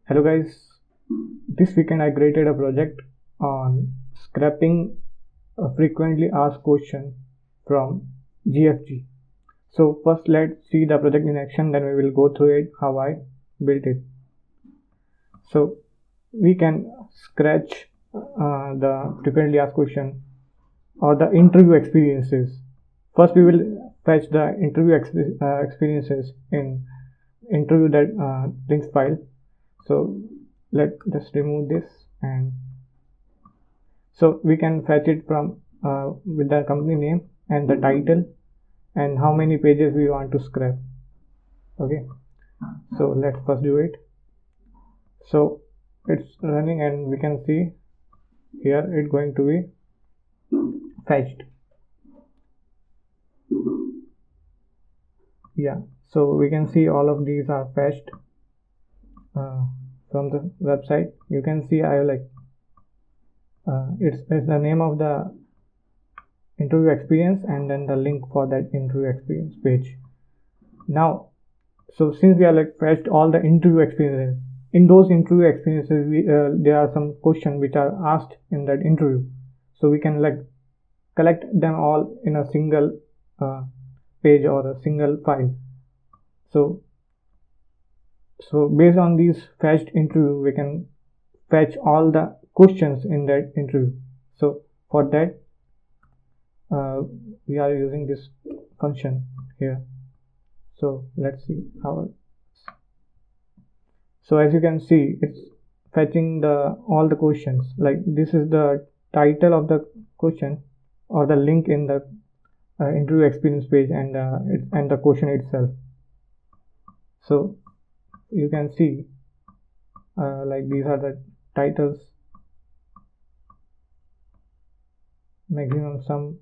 Hello guys, this weekend I created a project on scrapping a frequently asked question from GFG. So first let's see the project in action, then we will go through it, how I built it. So we can scratch the frequently asked question or the interview experiences. First we will fetch the interview experiences in interview that links file. So let's just remove this, and so we can fetch it from with the company name and the title and how many pages we want to scrap. Okay, so let's first do it. So it's running and we can see here it's going to be fetched. Yeah, so we can see all of these are fetched from the website. You can see I like it's the name of the interview experience and then the link for that interview experience page. Now, so since we are like fetched all the interview experiences, in those interview experiences there are some questions which are asked in that interview, so we can like collect them all in a single page or a single file. So based on these fetched interview, we can fetch all the questions in that interview. So for that we are using this function here. So let's see how. So as you can see, it's fetching the all the questions. Like this is the title of the question or the link in the interview experience page, and the question itself. So you can see like these are the titles, maximum sum,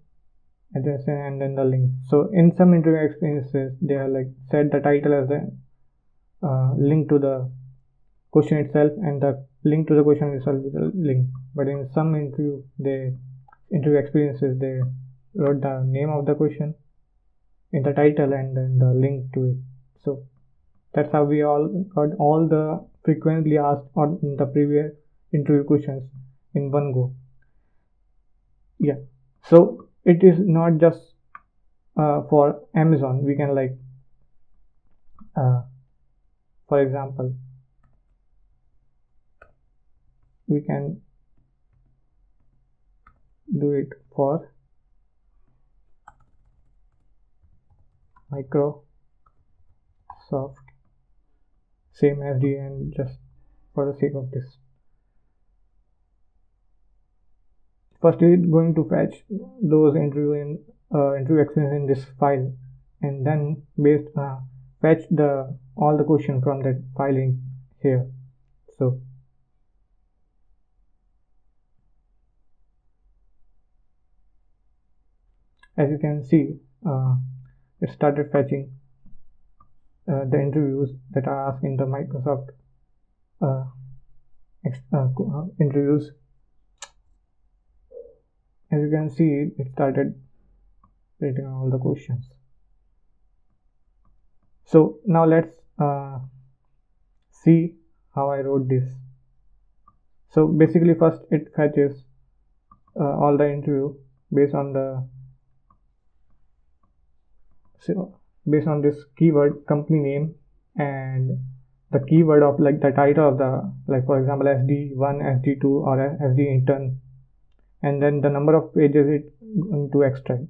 address, and then the link. So in some interview experiences, they are like set the title as a link to the question itself, and the link to the question itself with a link. But in some interview experiences, they wrote the name of the question in the title and then the link to it. So that's how we all got all the frequently asked or in the previous interview questions in one go. Yeah, so it is not just for Amazon. We can like for example, we can do it for Microsoft, same SD, and just for the sake of this, first we're going to fetch those interview experience in this file, and then fetch the all the question from that file in here. So as you can see, it started fetching the interviews that are asked in the Microsoft interviews. As you can see, it started writing all the questions. So now let's see how I wrote this. So basically, first it fetches all the interview based on this keyword company name and the keyword of like the title of the, like for example, SD1, SD2, or SD intern, and then the number of pages it going to extract.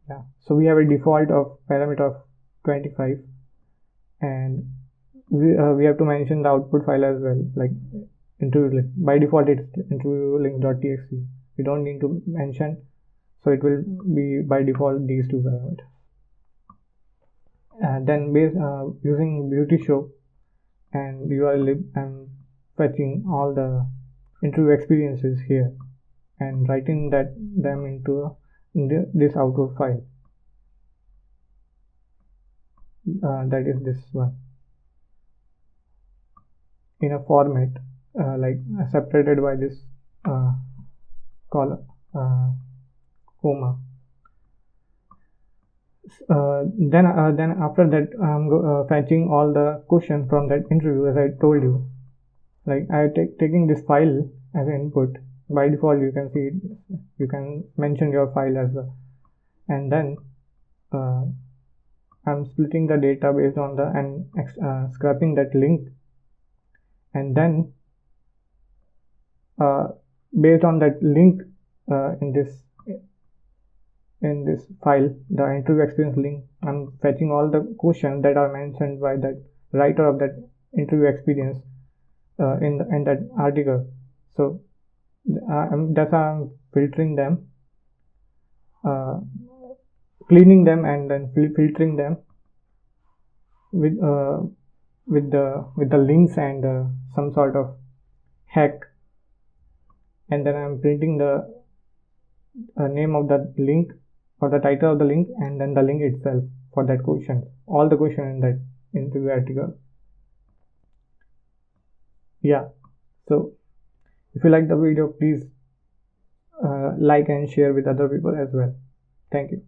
Yeah, so we have a default of parameter of 25, and we have to mention the output file as well, like interview link. By default it's interviewlink.txt. We don't need to mention, so it will be by default these two parameters. Then using beauty show and url, I'm fetching all the interview experiences here and writing them into this output file, that is this one, in a format like separated by this column comma. Then after that I'm fetching all the questions from that interview, as I told you. Like I taking this file as an input. By default you can see you can mention your file as well, and then I'm splitting the data based on the and scrapping that link, and then based on that link in this file, the interview experience link, I'm fetching all the questions that are mentioned by that writer of that interview experience in that article. So that's how I'm filtering them, cleaning them, and then filtering them with the links and some sort of hack, and then I'm printing the name of the link or the title of the link, and then the link itself for that question, all the question in that interview article. Yeah, so if you like the video, please like and share with other people as well. Thank you.